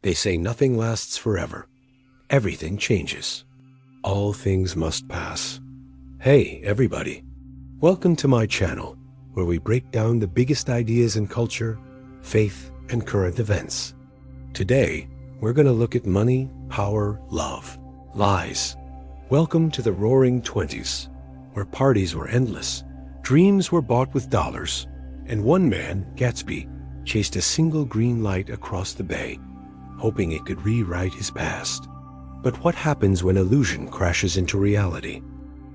They say nothing lasts forever. Everything changes. All things must pass. Hey, everybody. Welcome to my channel, where we break down the biggest ideas in culture, faith, and current events. Today, we're going to look at money, power, love, lies. Welcome to the Roaring Twenties, where parties were endless, dreams were bought with dollars, and one man, Gatsby, chased a single green light across the bay, hoping it could rewrite his past. But what happens when illusion crashes into reality?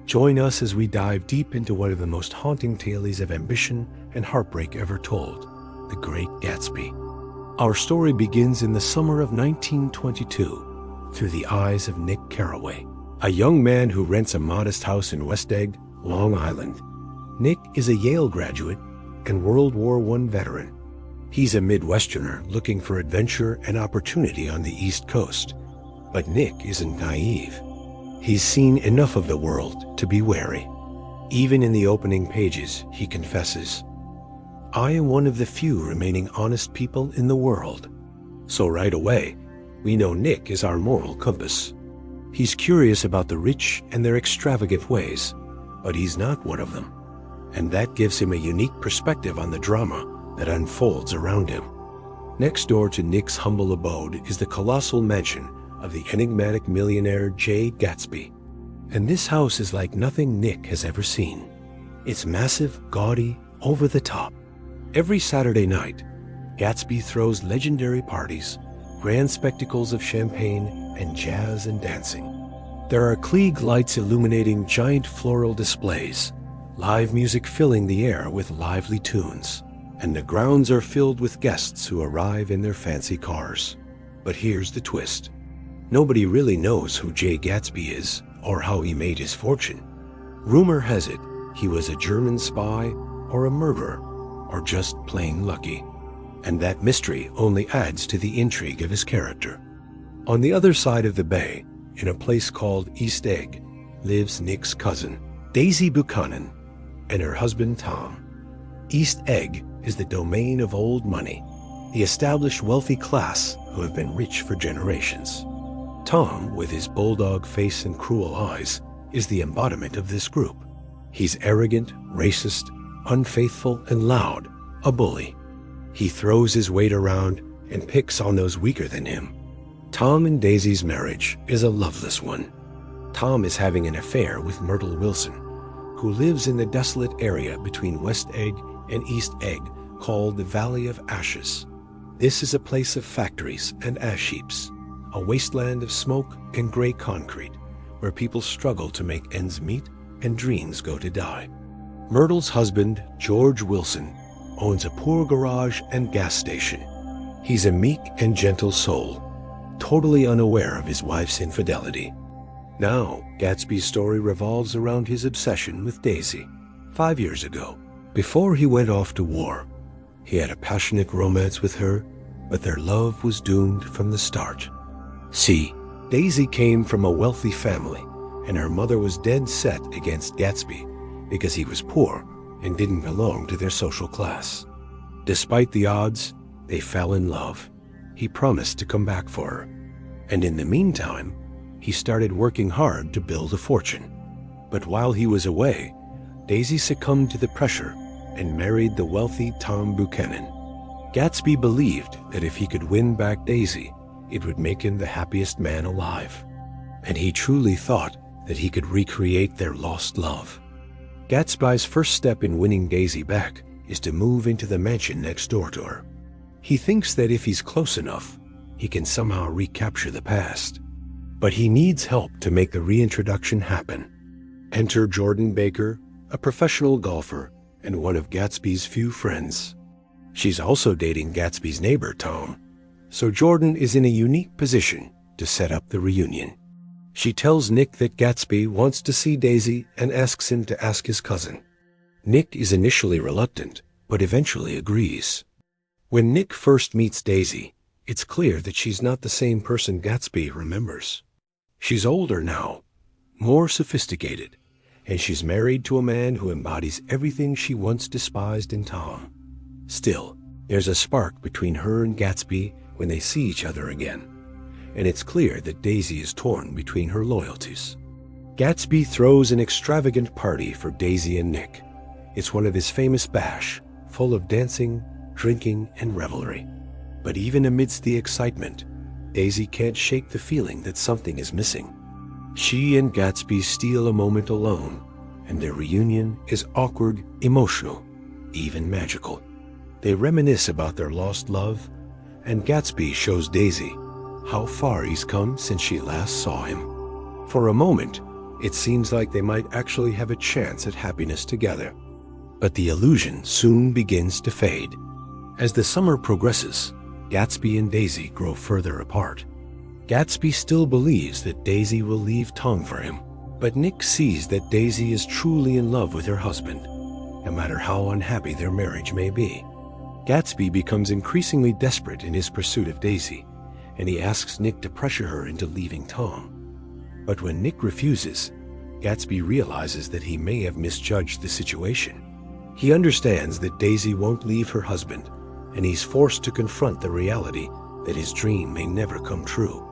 Join us as we dive deep into one of the most haunting tales of ambition and heartbreak ever told, the Great Gatsby. Our story begins in the summer of 1922, through the eyes of Nick Carraway, a young man who rents a modest house in West Egg, Long Island. Nick is a Yale graduate and World War I veteran. He's a Midwesterner looking for adventure and opportunity on the East Coast. But Nick isn't naive. He's seen enough of the world to be wary. Even in the opening pages, he confesses, "I am one of the few remaining honest people in the world." So right away, we know Nick is our moral compass. He's curious about the rich and their extravagant ways, but he's not one of them. And that gives him a unique perspective on the drama that unfolds around him. Next door to Nick's humble abode is the colossal mansion of the enigmatic millionaire Jay Gatsby. And this house is like nothing Nick has ever seen. It's massive, gaudy, over the top. Every Saturday night, Gatsby throws legendary parties, grand spectacles of champagne, and jazz and dancing. There are Klieg lights illuminating giant floral displays, live music filling the air with lively tunes, and the grounds are filled with guests who arrive in their fancy cars. But here's the twist. Nobody really knows who Jay Gatsby is or how he made his fortune. Rumor has it he was a German spy or a murderer or just plain lucky. And that mystery only adds to the intrigue of his character. On the other side of the bay, in a place called East Egg, lives Nick's cousin, Daisy Buchanan, and her husband Tom. East Egg is the domain of old money, the established wealthy class who have been rich for generations. Tom, with his bulldog face and cruel eyes, is the embodiment of this group. He's arrogant, racist, unfaithful, and loud, a bully. He throws his weight around and picks on those weaker than him. Tom and Daisy's marriage is a loveless one. Tom is having an affair with Myrtle Wilson, who lives in the desolate area between West Egg and East Egg called the Valley of Ashes. This is a place of factories and ash heaps, a wasteland of smoke and gray concrete where people struggle to make ends meet and dreams go to die. Myrtle's husband, George Wilson, owns a poor garage and gas station. He's a meek and gentle soul, totally unaware of his wife's infidelity. Now, Gatsby's story revolves around his obsession with Daisy. 5 years ago, before he went off to war, he had a passionate romance with her, but their love was doomed from the start. See, Daisy came from a wealthy family, and her mother was dead set against Gatsby because he was poor and didn't belong to their social class. Despite the odds, they fell in love. He promised to come back for her, and in the meantime, he started working hard to build a fortune. But while he was away, Daisy succumbed to the pressure and married the wealthy Tom Buchanan. Gatsby believed that if he could win back Daisy, it would make him the happiest man alive. And he truly thought that he could recreate their lost love. Gatsby's first step in winning Daisy back is to move into the mansion next door to her. He thinks that if he's close enough, he can somehow recapture the past. But he needs help to make the reintroduction happen. Enter Jordan Baker, a professional golfer and one of Gatsby's few friends. She's also dating Gatsby's neighbor, Tom. So Jordan is in a unique position to set up the reunion. She tells Nick that Gatsby wants to see Daisy and asks him to ask his cousin. Nick is initially reluctant, but eventually agrees. When Nick first meets Daisy, it's clear that she's not the same person Gatsby remembers. She's older now, more sophisticated, and she's married to a man who embodies everything she once despised in Tom. Still, there's a spark between her and Gatsby when they see each other again, and it's clear that Daisy is torn between her loyalties. Gatsby throws an extravagant party for Daisy and Nick. It's one of his famous bash, full of dancing, drinking, and revelry. But even amidst the excitement, Daisy can't shake the feeling that something is missing. She and Gatsby steal a moment alone, and their reunion is awkward, emotional, even magical. They reminisce about their lost love, and Gatsby shows Daisy how far he's come since she last saw him. For a moment, it seems like they might actually have a chance at happiness together. But the illusion soon begins to fade. As the summer progresses, Gatsby and Daisy grow further apart. Gatsby still believes that Daisy will leave Tom for him, but Nick sees that Daisy is truly in love with her husband, no matter how unhappy their marriage may be. Gatsby becomes increasingly desperate in his pursuit of Daisy, and he asks Nick to pressure her into leaving Tom. But when Nick refuses, Gatsby realizes that he may have misjudged the situation. He understands that Daisy won't leave her husband, and he's forced to confront the reality that his dream may never come true.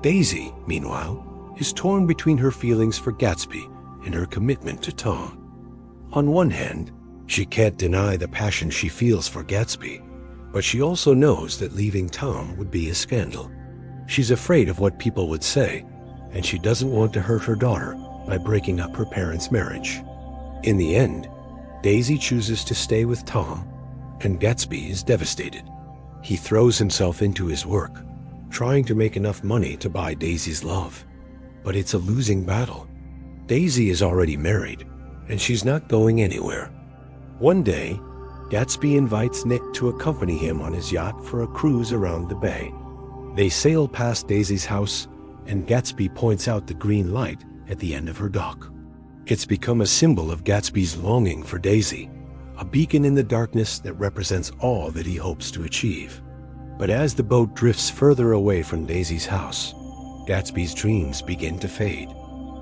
Daisy, meanwhile, is torn between her feelings for Gatsby and her commitment to Tom. On one hand, she can't deny the passion she feels for Gatsby, but she also knows that leaving Tom would be a scandal. She's afraid of what people would say, and she doesn't want to hurt her daughter by breaking up her parents' marriage. In the end, Daisy chooses to stay with Tom, and Gatsby is devastated. He throws himself into his work, trying to make enough money to buy Daisy's love. But it's a losing battle. Daisy is already married, and she's not going anywhere. One day, Gatsby invites Nick to accompany him on his yacht for a cruise around the bay. They sail past Daisy's house, and Gatsby points out the green light at the end of her dock. It's become a symbol of Gatsby's longing for Daisy, a beacon in the darkness that represents all that he hopes to achieve. But as the boat drifts further away from Daisy's house, Gatsby's dreams begin to fade.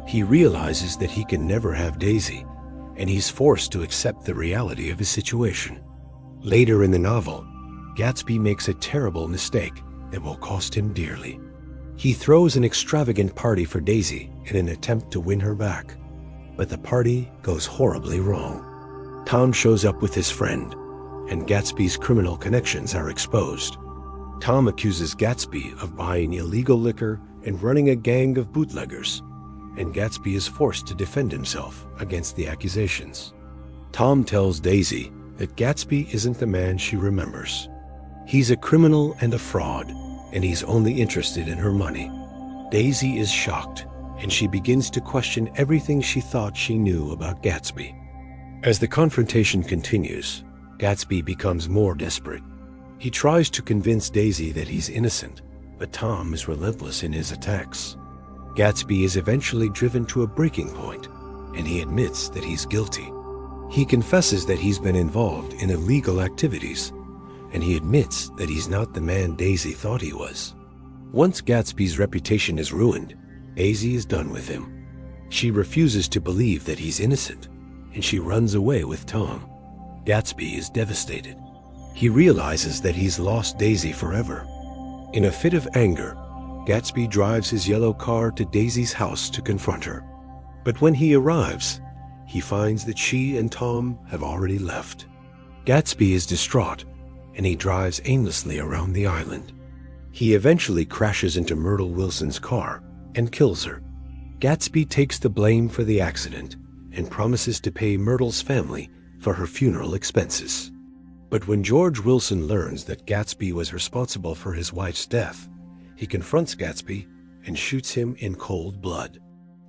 He realizes that he can never have Daisy, and he's forced to accept the reality of his situation. Later in the novel, Gatsby makes a terrible mistake that will cost him dearly. He throws an extravagant party for Daisy in an attempt to win her back, but the party goes horribly wrong. Tom shows up with his friend, and Gatsby's criminal connections are exposed. Tom accuses Gatsby of buying illegal liquor and running a gang of bootleggers, and Gatsby is forced to defend himself against the accusations. Tom tells Daisy that Gatsby isn't the man she remembers. He's a criminal and a fraud, and he's only interested in her money. Daisy is shocked, and she begins to question everything she thought she knew about Gatsby. As the confrontation continues, Gatsby becomes more desperate. He tries to convince Daisy that he's innocent, but Tom is relentless in his attacks. Gatsby is eventually driven to a breaking point, and he admits that he's guilty. He confesses that he's been involved in illegal activities, and he admits that he's not the man Daisy thought he was. Once Gatsby's reputation is ruined, Daisy is done with him. She refuses to believe that he's innocent, and she runs away with Tom. Gatsby is devastated. He realizes that he's lost Daisy forever. In a fit of anger, Gatsby drives his yellow car to Daisy's house to confront her. But when he arrives, he finds that she and Tom have already left. Gatsby is distraught, and he drives aimlessly around the island. He eventually crashes into Myrtle Wilson's car and kills her. Gatsby takes the blame for the accident and promises to pay Myrtle's family for her funeral expenses. But when George Wilson learns that Gatsby was responsible for his wife's death, he confronts Gatsby and shoots him in cold blood.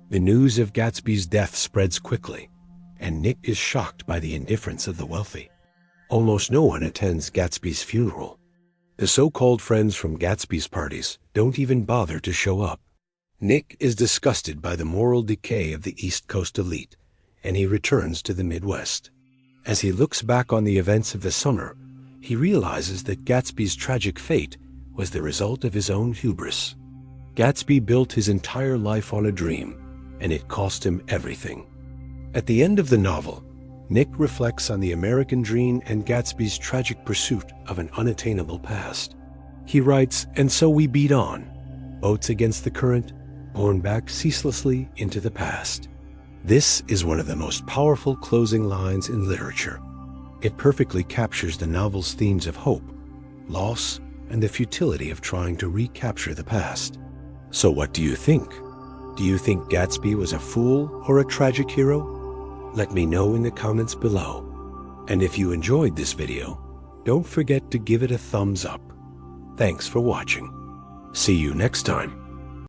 The news of Gatsby's death spreads quickly, and Nick is shocked by the indifference of the wealthy. Almost no one attends Gatsby's funeral. The so-called friends from Gatsby's parties don't even bother to show up. Nick is disgusted by the moral decay of the East Coast elite, and he returns to the Midwest. As he looks back on the events of the summer, he realizes that Gatsby's tragic fate was the result of his own hubris. Gatsby built his entire life on a dream, and it cost him everything. At the end of the novel, Nick reflects on the American dream and Gatsby's tragic pursuit of an unattainable past. He writes, "And so we beat on, boats against the current, borne back ceaselessly into the past." This is one of the most powerful closing lines in literature. It perfectly captures the novel's themes of hope, loss, and the futility of trying to recapture the past. So what do you think? Do you think Gatsby was a fool or a tragic hero? Let me know in the comments below. And if you enjoyed this video, don't forget to give it a thumbs up. Thanks for watching. See you next time.